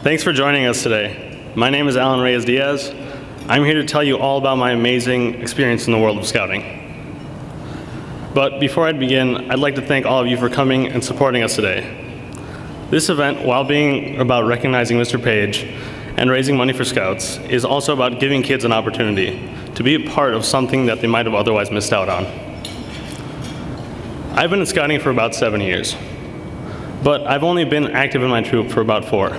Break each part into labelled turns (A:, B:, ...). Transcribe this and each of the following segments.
A: Thanks for joining us today. My name is Alan Reyes Diaz. I'm here to tell you all about my amazing experience in the world of scouting. But before I begin, I'd like to thank all of you for coming and supporting us today. This event, while being about recognizing Mr. Page and raising money for Scouts, is also about giving kids an opportunity to be a part of something that they might have otherwise missed out on. I've been in scouting for about 7 years, but I've only been active in my troop for about 4.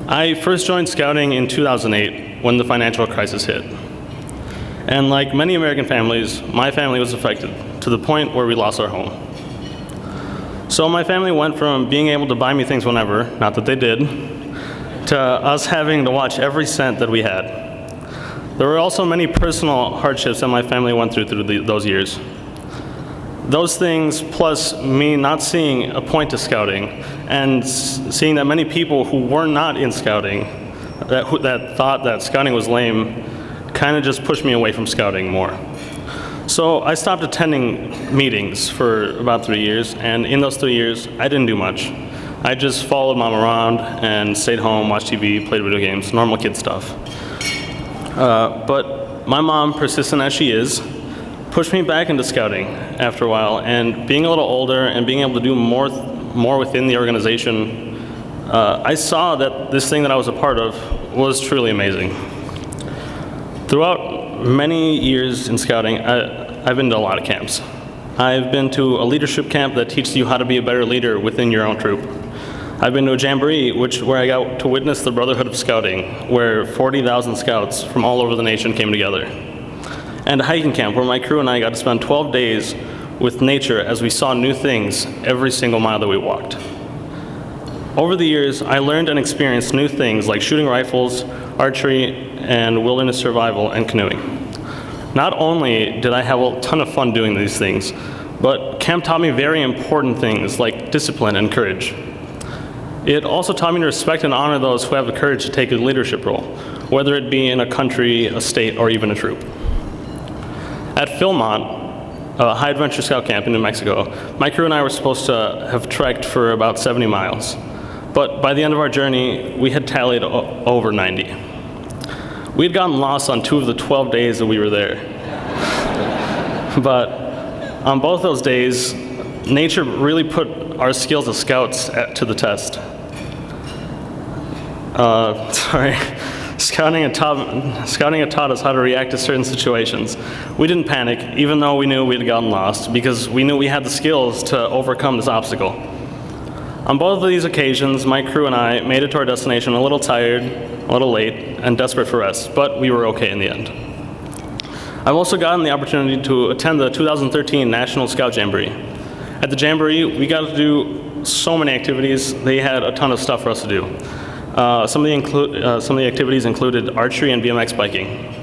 A: I first joined scouting in 2008 when the financial crisis hit. And like many American families, my family was affected to the point where we lost our home. So my family went from being able to buy me things whenever, not that they did, to us having to watch every cent that we had. There were also many personal hardships that my family went through those years. Those things, plus me not seeing a point to scouting, and seeing that many people who were not in scouting, that thought that scouting was lame, kind of just pushed me away from scouting more. So I stopped attending meetings for about 3 years, and in those 3 years, I didn't do much. I just followed mom around and stayed home, watched TV, played video games, normal kid stuff. But my mom, persistent as she is, pushed me back into scouting after a while, and being a little older and being able to do more within the organization, I saw that this thing that I was a part of was truly amazing. Throughout many years in scouting, I've been to a lot of camps. I've been to a leadership camp that teaches you how to be a better leader within your own troop. I've been to a jamboree where I got to witness the Brotherhood of Scouting, where 40,000 scouts from all over the nation came together. And a hiking camp where my crew and I got to spend 12 days with nature as we saw new things every single mile that we walked. Over the years, I learned and experienced new things like shooting rifles, archery, and wilderness survival and canoeing. Not only did I have a ton of fun doing these things, but camp taught me very important things like discipline and courage. It also taught me to respect and honor those who have the courage to take a leadership role, whether it be in a country, a state, or even a troop. At Philmont, a high adventure scout camp in New Mexico, my crew and I were supposed to have trekked for about 70 miles. But by the end of our journey, we had tallied over 90. We had gotten lost on 2 of the 12 days that we were there. But on both those days, nature really put our skills as scouts to the test. Scouting had taught us how to react to certain situations. We didn't panic, even though we knew we had gotten lost, because we knew we had the skills to overcome this obstacle. On both of these occasions, my crew and I made it to our destination a little tired, a little late, and desperate for rest, but we were okay in the end. I've also gotten the opportunity to attend the 2013 National Scout Jamboree. At the Jamboree, we got to do so many activities. They had a ton of stuff for us to do. Some of the activities included archery and BMX biking.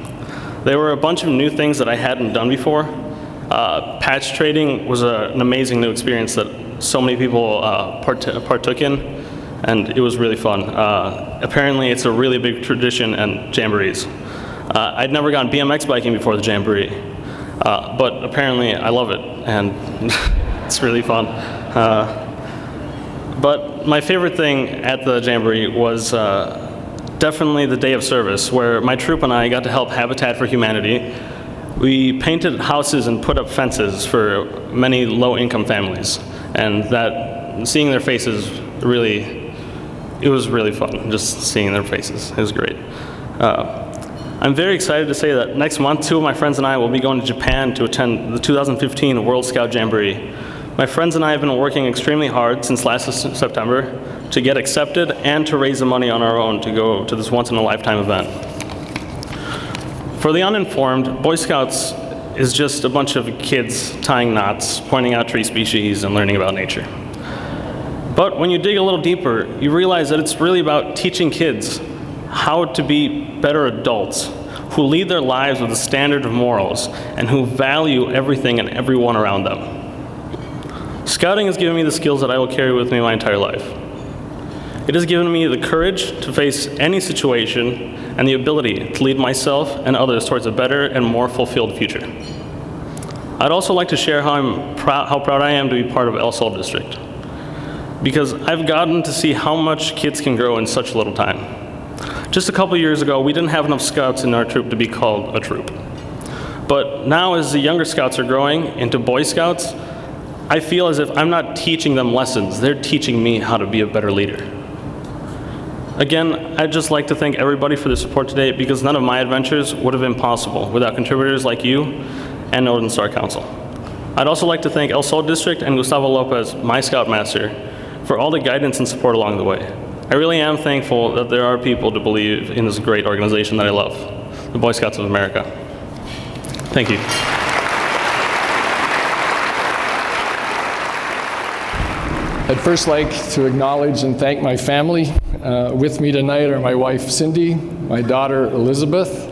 A: There were a bunch of new things that I hadn't done before. Patch trading was an amazing new experience that so many people partook in, and it was really fun. Apparently, it's a really big tradition in jamborees. I'd never gone BMX biking before the Jamboree, but apparently I love it, and it's really fun. But my favorite thing at the Jamboree was definitely the day of service, where my troop and I got to help Habitat for Humanity. We painted houses and put up fences for many low-income families, and seeing their faces it was really fun, just seeing their faces. It was great. I'm very excited to say that next month, 2 of my friends and I will be going to Japan to attend the 2015 World Scout Jamboree. My friends and I have been working extremely hard since last September to get accepted and to raise the money on our own to go to this once-in-a-lifetime event. For the uninformed, Boy Scouts is just a bunch of kids tying knots, pointing out tree species, and learning about nature. But when you dig a little deeper, you realize that it's really about teaching kids how to be better adults who lead their lives with a standard of morals and who value everything and everyone around them. Scouting has given me the skills that I will carry with me my entire life. It has given me the courage to face any situation and the ability to lead myself and others towards a better and more fulfilled future. I'd also like to share how proud I am to be part of El Sol District. because I've gotten to see how much kids can grow in such little time. Just a couple years ago, we didn't have enough scouts in our troop to be called a troop. But now, as the younger scouts are growing into Boy Scouts, I feel as if I'm not teaching them lessons, they're teaching me how to be a better leader. Again, I'd just like to thank everybody for their support today, because none of my adventures would have been possible without contributors like you and Northern Star Council. I'd also like to thank El Sol District and Gustavo Lopez, my Scoutmaster, for all the guidance and support along the way. I really am thankful that there are people to believe in this great organization that I love, the Boy Scouts of America. Thank you.
B: I'd first like to acknowledge and thank my family. With me tonight are my wife Cindy, my daughter Elizabeth,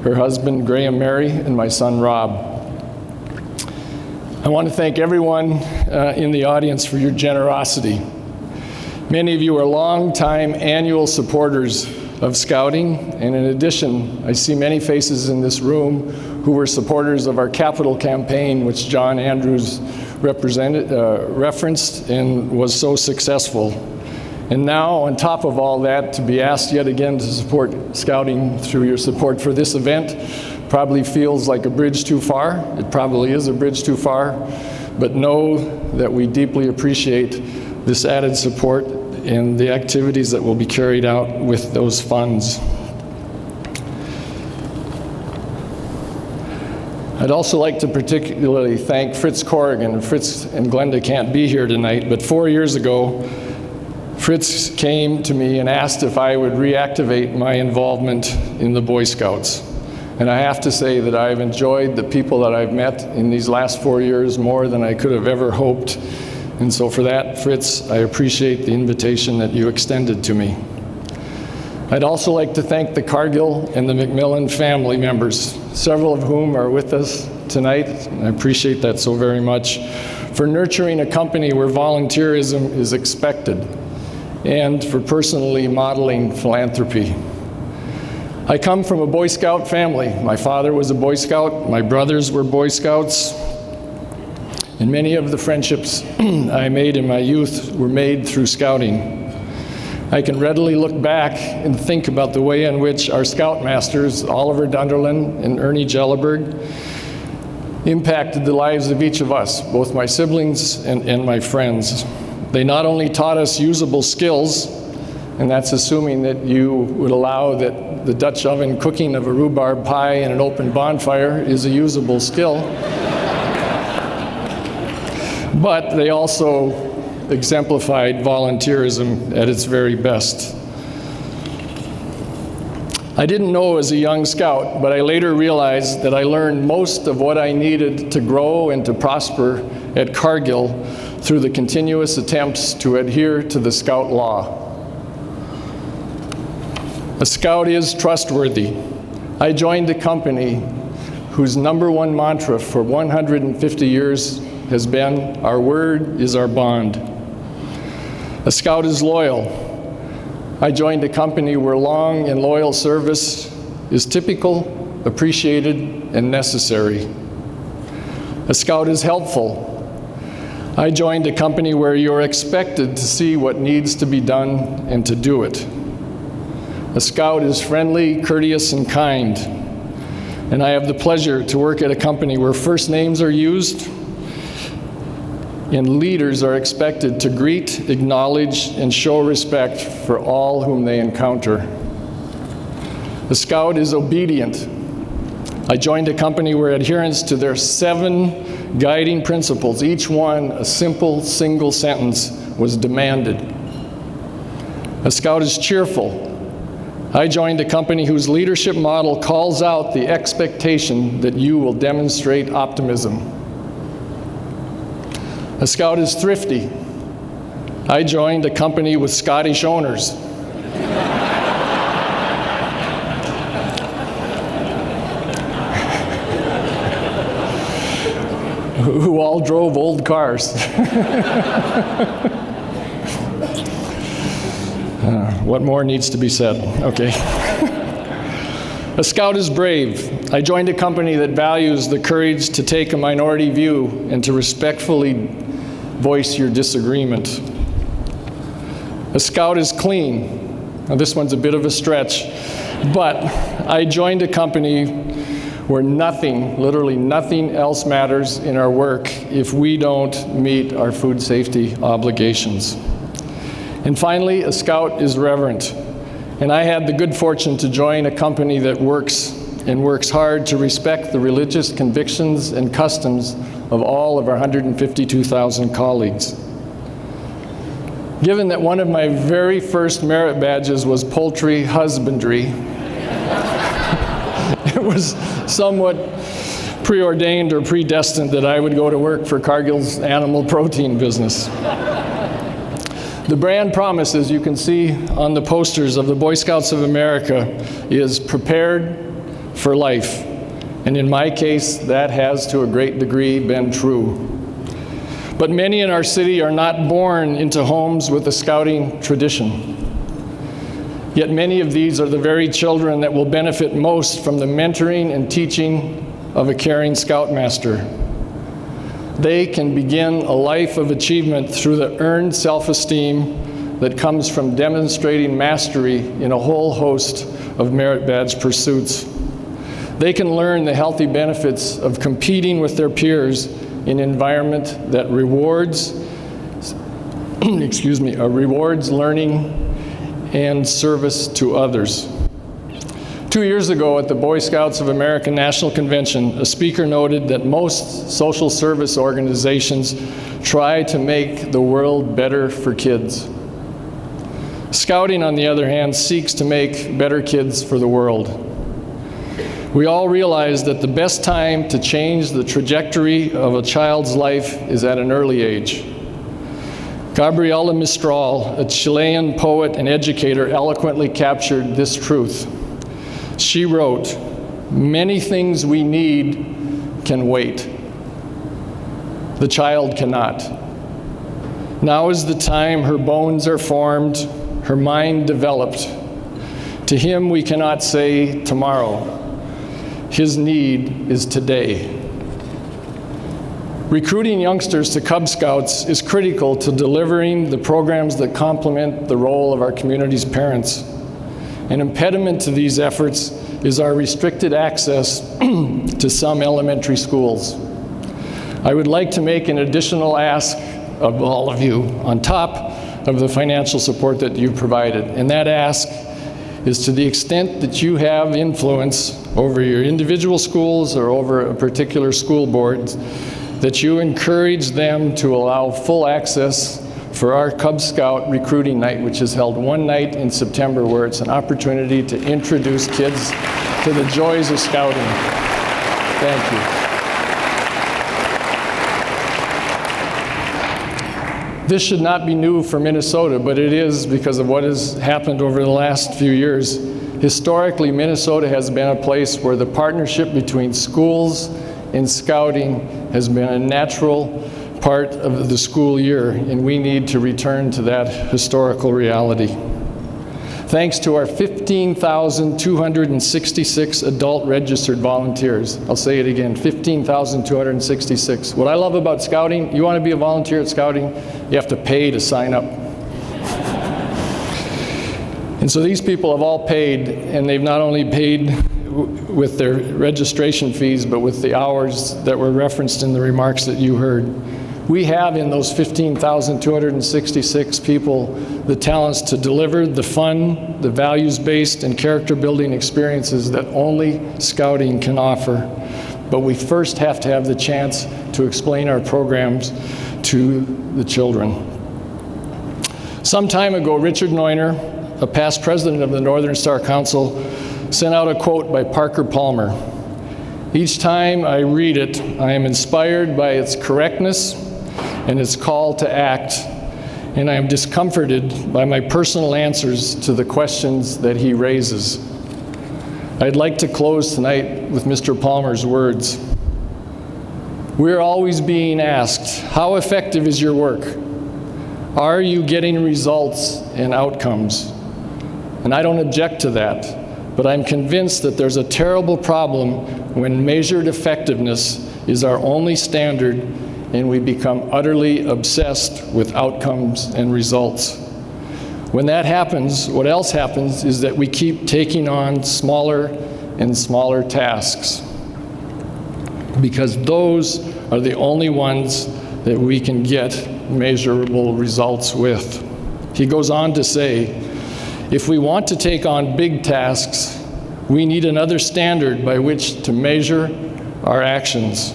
B: her husband Graham Mary, and my son Rob. I want to thank everyone in the audience for your generosity. Many of you are long-time annual supporters of Scouting, and in addition, I see many faces in this room who were supporters of our capital campaign, which John Andrews referenced and was so successful. And now, on top of all that, to be asked yet again to support Scouting through your support for this event probably feels like a bridge too far. It probably is a bridge too far, but know that we deeply appreciate this added support and the activities that will be carried out with those funds. I'd also like to particularly thank Fritz Corrigan. Fritz and Glenda can't be here tonight, but 4 years ago, Fritz came to me and asked if I would reactivate my involvement in the Boy Scouts. And I have to say that I've enjoyed the people that I've met in these last 4 years more than I could have ever hoped. And so for that, Fritz, I appreciate the invitation that you extended to me. I'd also like to thank the Cargill and the McMillan family members, several of whom are with us tonight. I appreciate that so very much, for nurturing a company where volunteerism is expected, and for personally modeling philanthropy. I come from a Boy Scout family. My father was a Boy Scout, my brothers were Boy Scouts, and many of the friendships I made in my youth were made through Scouting. I can readily look back and think about the way in which our Scoutmasters, Oliver Dunderland and Ernie Jelleberg, impacted the lives of each of us, both my siblings and my friends. They not only taught us usable skills, and that's assuming that you would allow that the Dutch oven cooking of a rhubarb pie in an open bonfire is a usable skill, but they also exemplified volunteerism at its very best. I didn't know as a young scout, but I later realized that I learned most of what I needed to grow and to prosper at Cargill through the continuous attempts to adhere to the Scout law. A Scout is trustworthy. I joined a company whose #1 mantra for 150 years has been, "Our word is our bond." A Scout is loyal. I joined a company where long and loyal service is typical, appreciated, and necessary. A Scout is helpful. I joined a company where you're expected to see what needs to be done and to do it. A Scout is friendly, courteous, and kind. And I have the pleasure to work at a company where first names are used, and leaders are expected to greet, acknowledge, and show respect for all whom they encounter. The Scout is obedient. I joined a company where adherence to their 7 guiding principles, each one a simple, single sentence, was demanded. A Scout is cheerful. I joined a company whose leadership model calls out the expectation that you will demonstrate optimism. A Scout is thrifty. I joined a company with Scottish owners. Who all drove old cars. What more needs to be said? Okay. A Scout is brave. I joined a company that values the courage to take a minority view and to respectfully voice your disagreement. A scout is clean. Now this one's a bit of a stretch, but I joined a company where nothing, literally nothing else matters in our work if we don't meet our food safety obligations. And finally, a scout is reverent. And I had the good fortune to join a company that works hard to respect the religious convictions and customs of all of our 152,000 colleagues. Given that one of my very first merit badges was poultry husbandry, it was somewhat preordained or predestined that I would go to work for Cargill's animal protein business. The brand promise, as you can see on the posters of the Boy Scouts of America, is prepared for life. And in my case, that has to a great degree been true. But many in our city are not born into homes with a scouting tradition. Yet many of these are the very children that will benefit most from the mentoring and teaching of a caring scoutmaster. They can begin a life of achievement through the earned self-esteem that comes from demonstrating mastery in a whole host of merit badge pursuits. They can learn the healthy benefits of competing with their peers in an environment that rewards, rewards learning and service to others. 2 years ago at the Boy Scouts of America National Convention, a speaker noted that most social service organizations try to make the world better for kids. Scouting, on the other hand, seeks to make better kids for the world. We all realize that the best time to change the trajectory of a child's life is at an early age. Gabriela Mistral, a Chilean poet and educator, eloquently captured this truth. She wrote, "Many things we need can wait. The child cannot. Now is the time her bones are formed, her mind developed. To him we cannot say tomorrow. His need is today." Recruiting youngsters to Cub Scouts is critical to delivering the programs that complement the role of our community's parents. An impediment to these efforts is our restricted access to some elementary schools. I would like to make an additional ask of all of you on top of the financial support that you've provided, and that ask is to the extent that you have influence over your individual schools or over a particular school board, that you encourage them to allow full access for our Cub Scout recruiting night, which is held one night in September, where it's an opportunity to introduce kids to the joys of scouting. Thank you. This should not be new for Minnesota, but it is because of what has happened over the last few years. Historically, Minnesota has been a place where the partnership between schools and scouting has been a natural part of the school year, and we need to return to that historical reality. Thanks to our 15,266 adult registered volunteers. I'll say it again, 15,266. What I love about scouting, you want to be a volunteer at scouting, you have to pay to sign up. And so these people have all paid, and they've not only paid with their registration fees, but with the hours that were referenced in the remarks that you heard. We have in those 15,266 people the talents to deliver the fun, the values-based and character-building experiences that only scouting can offer. But we first have to have the chance to explain our programs to the children. Some time ago, Richard Neuner, a past president of the Northern Star Council, sent out a quote by Parker Palmer. Each time I read it, I am inspired by its correctness and its call to act, and I am discomforted by my personal answers to the questions that he raises. I'd like to close tonight with Mr. Palmer's words. We're always being asked, how effective is your work? Are you getting results and outcomes? And I don't object to that, but I'm convinced that there's a terrible problem when measured effectiveness is our only standard and we become utterly obsessed with outcomes and results. When that happens, what else happens is that we keep taking on smaller and smaller tasks, because those are the only ones that we can get measurable results with. He goes on to say, if we want to take on big tasks, we need another standard by which to measure our actions.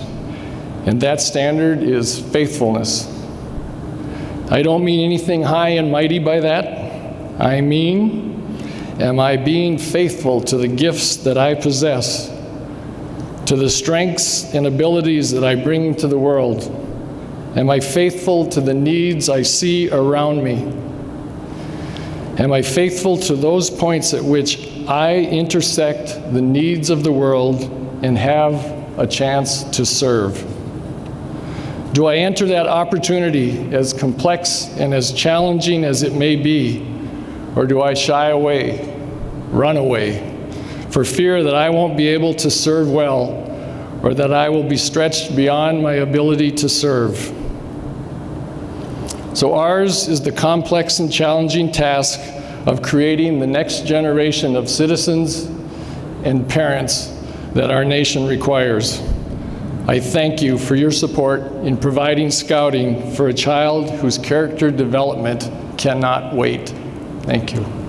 B: And that standard is faithfulness. I don't mean anything high and mighty by that. I mean, am I being faithful to the gifts that I possess, to the strengths and abilities that I bring to the world? Am I faithful to the needs I see around me? Am I faithful to those points at which I intersect the needs of the world and have a chance to serve? Do I enter that opportunity, as complex and as challenging as it may be, or do I shy away, run away, for fear that I won't be able to serve well, or that I will be stretched beyond my ability to serve? So ours is the complex and challenging task of creating the next generation of citizens and parents that our nation requires. I thank you for your support in providing scouting for a child whose character development cannot wait. Thank you.